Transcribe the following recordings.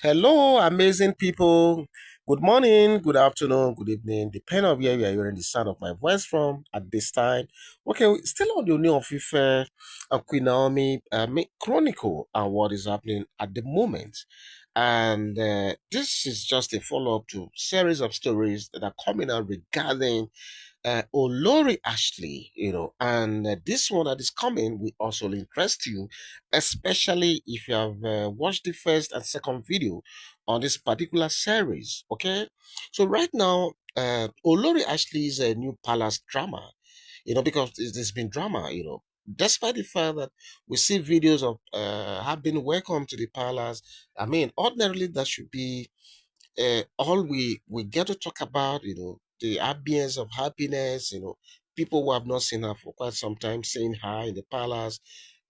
Hello, amazing people. Good morning, good afternoon, good evening, depending on where you are hearing the sound of my voice from at this time. Okay, still on the Ooni Of Ife and Queen Naomi Chronicle and what is happening at the moment. And this is just a follow up to series of stories that are coming out regarding Olori Ashley, and this one that is coming will also interest you, especially if you have watched the first and second video on this particular series. Okay, so right now, Olori Ashley is a new palace drama, because there's been drama, Despite the fact that we see videos of have been welcome to the palace, I mean, ordinarily that should be all we get to talk about, the ambience of happiness, people who have not seen her for quite some time saying hi in the palace,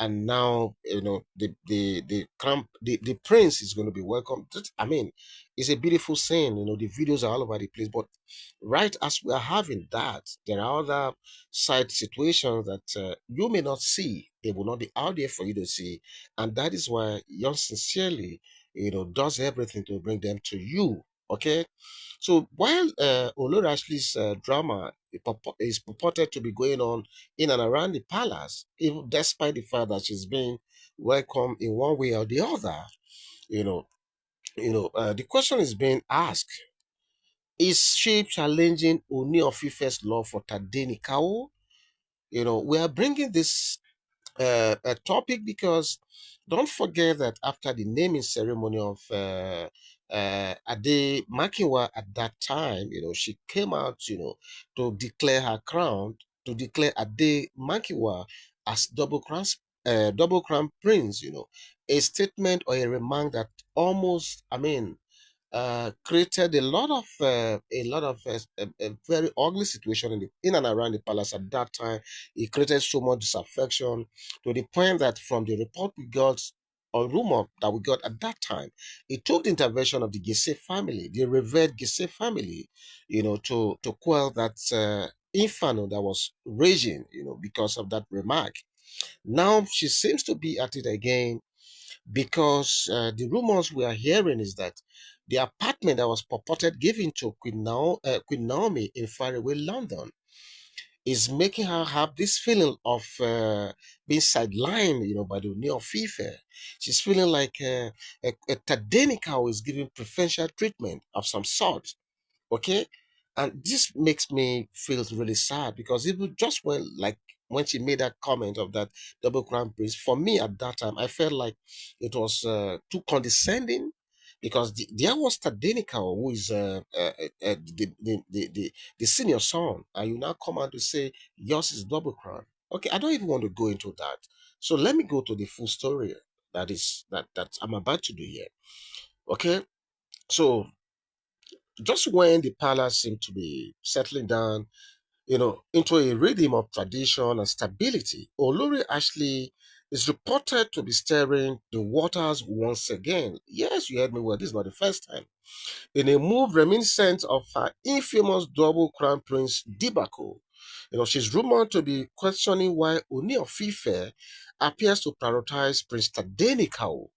and now the prince is going to be welcome. I mean, it's a beautiful scene. The videos are all over the place, but right as we are having that, there are other side situations that you may not see. They will not be out there for you to see, and that is why yours sincerely does everything to bring them to you. Okay, so while Olori Ashley's drama is purported to be going on in and around the palace, even despite the fact that she's being welcomed in one way or the other, you know, the question is being asked: Is she challenging Ooni of Ife's love for Tadenikawo? We are bringing this a topic because don't forget that after the naming ceremony of Ade Makinwa at that time, she came out, to declare her crown, to declare Ade Makinwa as double crown prince, a statement or a remark that almost, I mean, created a very ugly situation in and around the palace at that time. It created so much disaffection to the point that from the report we got or rumor that we got at that time, it took the intervention of the Gise family, the revered Gise family, to quell that inferno that was raging, because of that remark. Now she seems to be at it again because the rumors we are hearing is that the apartment that was purported given to Queen Naomi in faraway London is making her have this feeling of being sidelined, by the Ooni of Ife. She's feeling like a Tadenikawo is giving preferential treatment of some sort. Okay, and this makes me feel really sad because it was just when she made that comment of that double crown prince, for me at that time I felt like it was too condescending, because there was Tadenika, who is the senior son, and you now come out to say yours is double crown. Okay, I don't even want to go into that, so let me go to the full story that I'm about to do here. Okay, so just when the palace seemed to be settling down, into a rhythm of tradition and stability, Olori Ashley is reported to be stirring the waters once again. Yes, you heard me well. This is not the first time. In a move reminiscent of her infamous double crown prince debacle, she's rumored to be questioning why Ooni of Ife appears to prioritize Prince Tadenikawo,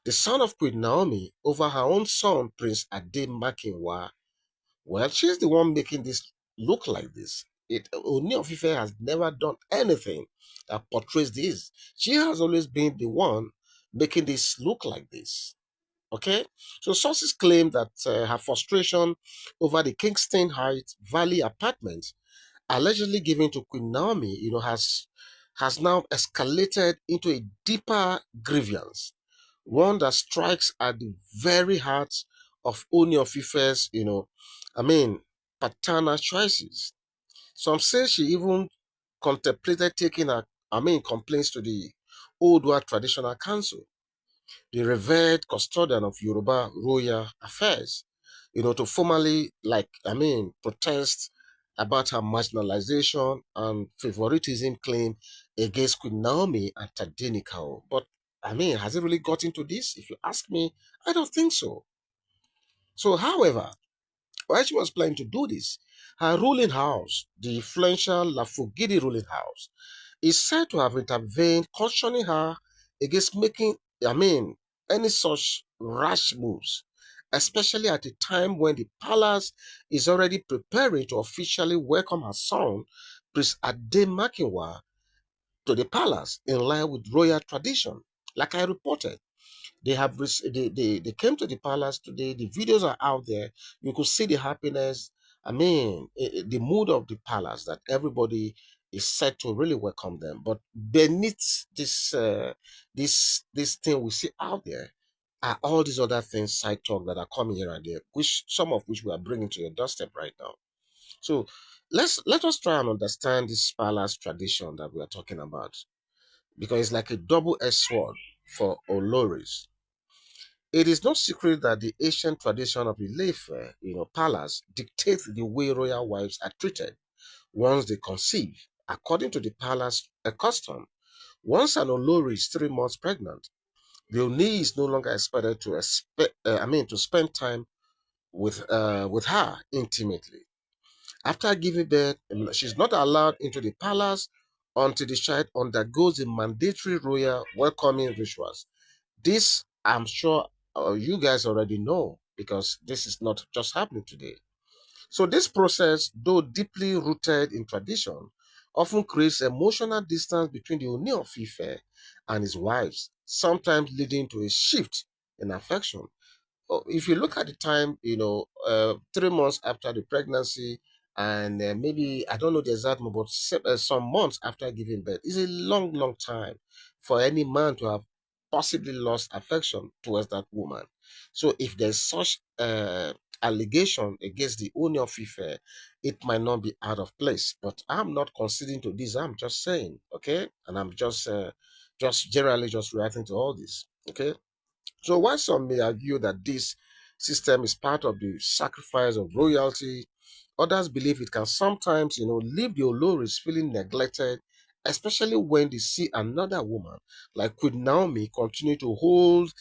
the son of Queen Naomi, over her own son, Prince Ade Makinwa. Well, she's the one making this look like this. Ooni of Ife has never done anything that portrays this. She has always been the one making this look like this. Okay, so sources claim that her frustration over the Kingston Heights Valley apartment, allegedly given to Queen Naomi, has now escalated into a deeper grievance, one that strikes at the very heart of Ooni of Ife's, I mean, paternal choices. Some say she even contemplated taking her, complaints to the Oodua Traditional Council, the revered custodian of Yoruba royal affairs, to formally, protest about her marginalization and favoritism claim against Queen Naomi and Tadenikawo. But, has it really got into this? If you ask me, I don't think so. So, however, while she was planning to do this, her ruling house, the influential Lafugidi ruling house, is said to have intervened, cautioning her against making, any such rash moves, especially at a time when the palace is already preparing to officially welcome her son, Prince Ademakinwa, to the palace in line with royal tradition. Like I reported, they came to the palace today. The videos are out there. You could see the happiness. I mean, the mood of the palace, that everybody is set to really welcome them. But beneath this thing we see out there are all these other things, side talk, that are coming here and there, which some of which we are bringing to your doorstep right now. So let us try and understand this palace tradition that we are talking about, because it's like a double-edged sword for Oloris. It is no secret that the ancient tradition of the Ife, palace, dictates the way royal wives are treated once they conceive. According to the palace custom, once an Olori is 3 months pregnant, the Oni is no longer expected to spend time with her intimately. After giving birth, she's not allowed into the palace until the child undergoes the mandatory royal welcoming rituals. This, I'm sure, you guys already know, because this is not just happening today. So this process, though deeply rooted in tradition, often creates emotional distance between the Ooni of Ife and his wives, sometimes leading to a shift in affection. If you look at the time, 3 months after the pregnancy, and maybe, I don't know the exact number, but some months after giving birth, is a long, long time for any man to have possibly lost affection towards that woman. So if there's such allegation against the Ooni of Ife, it might not be out of place. But I'm not conceding to this. I'm just saying, okay, and I'm just generally just reacting to all this, okay. So while some may argue that this system is part of the sacrifice of royalty, others believe it can sometimes, leave the Oloris feeling neglected, especially when they see another woman like Queen Naomi continue to hold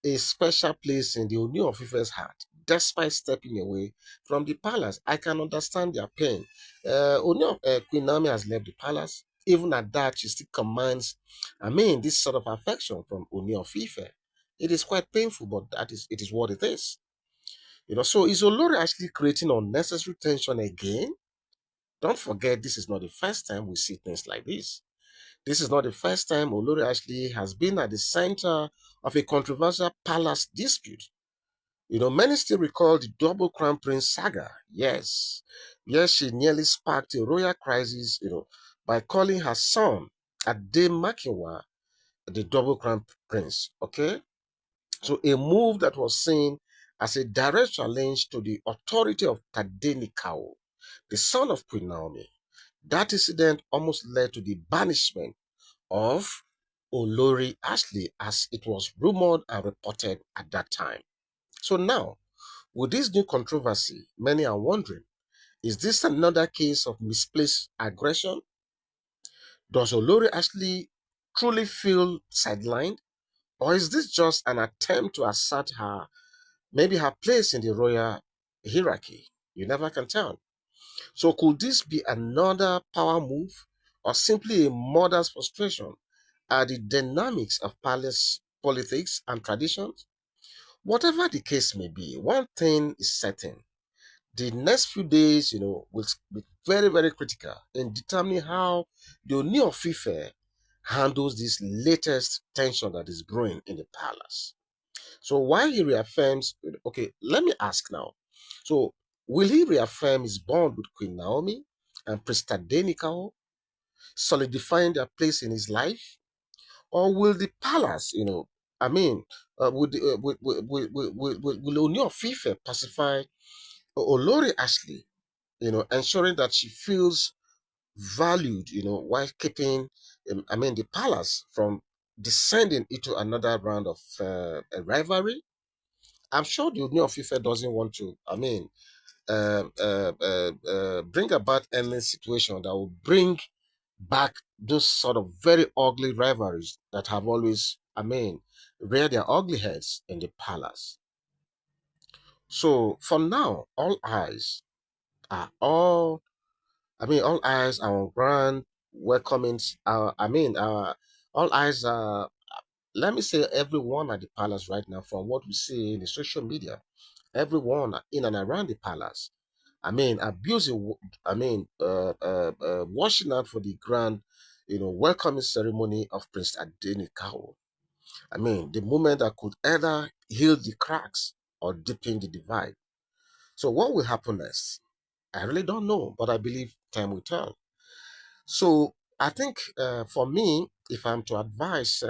a special place in the Ooni of Ife's heart, despite stepping away from the palace. I can understand their pain. Queen Naomi has left the palace. Even at that, she still commands, this sort of affection from Ooni of Ife. It is quite painful, but it is what it is. So is Olori actually creating unnecessary tension again? Don't forget, this is not the first time we see things like this. This is not the first time Olori Ashley has been at the center of a controversial palace dispute. Many still recall the double crown prince saga. Yes, she nearly sparked a royal crisis, by calling her son Ademakinwa the double crown prince. Okay, so a move that was seen as a direct challenge to the authority of Tadenikawo, the son of Queen Naomi. That incident almost led to the banishment of Olori Ashley, as it was rumored and reported at that time. So now, with this new controversy, many are wondering, is this another case of misplaced aggression? Does Olori Ashley truly feel sidelined? Or is this just an attempt to assert maybe her place in the royal hierarchy? You never can tell. So could this be another power move, or simply a mother's frustration at the dynamics of palace politics and traditions? Whatever the case may be, one thing is certain. The next few days, will be very, very critical in determining how the Ooni of Ife handles this latest tension that is brewing in the palace. So while he reaffirms, okay, let me ask now. So will he reaffirm his bond with Queen Naomi and Prince Tadenikawo, solidifying their place in his life? Or will the palace, I mean, will Ooni of Ife pacify Olori Ashley, ensuring that she feels valued, while keeping, the palace from descending into another round of a rivalry? I'm sure the Union of Ife doesn't want to, bring about any situation that will bring back those sort of very ugly rivalries that have always, reared their ugly heads in the palace. So for now, are all, all eyes are on ground welcoming. All eyes are let me say everyone at the palace right now, from what we see in the social media, everyone in and around the palace, I mean, abusing, washing out for the grand, welcoming ceremony of Prince Tadenikawo. I mean, the moment that could either heal the cracks or deepen the divide. So what will happen next? I really don't know, but I believe time will tell. So I think for me, if I'm to advise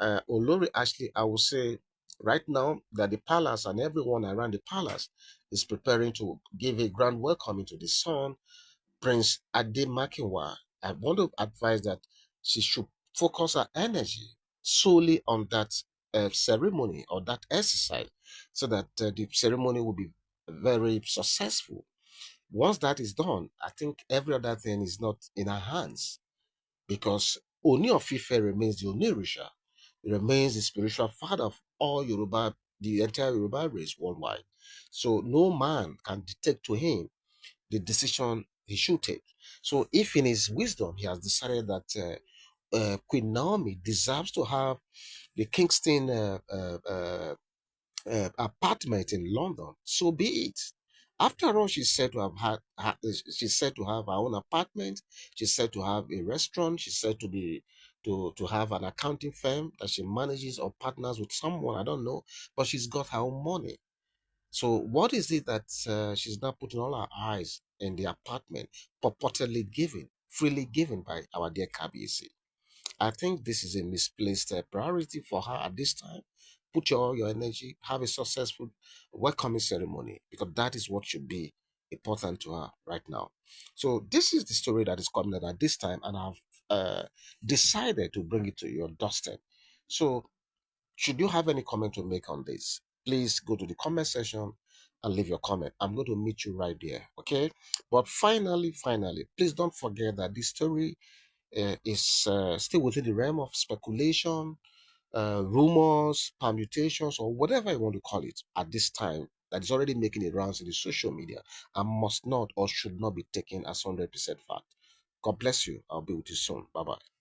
Olori Ashley, I would say right now that the palace and everyone around the palace is preparing to give a grand welcoming to the son, Prince Ademakinwa. I want to advise that she should focus her energy solely on that ceremony or that exercise so that the ceremony will be very successful. Once that is done, I think every other thing is not in our hands because Ooni of Ife remains the Onirisha. He remains the spiritual father of all Yoruba, the entire Yoruba race worldwide. So no man can dictate to him the decision he should take. So if in his wisdom he has decided that Queen Naomi deserves to have the Kingston apartment in London, so be it. After all, she's said to have she's said to have her own apartment. She's said to have a restaurant. She's said to be to have an accounting firm that she manages or partners with someone. I don't know, but she's got her own money. So what is it that she's not putting all her eyes in the apartment, purportedly given, freely given by our dear KBC? I think this is a misplaced priority for her at this time. Put all your energy, have a successful welcoming ceremony because that is what should be important to her right now. So this is the story that is coming out at this time, and I've decided to bring it to your doorstep. So should you have any comment to make on this, please go to the comment section and leave your comment. I'm going to meet you right there, okay? But finally, please don't forget that this story is still within the realm of speculation, rumors, permutations, or whatever you want to call it at this time that is already making it rounds in the social media and must not or should not be taken as 100% fact. God bless you. I'll be with you soon. Bye bye.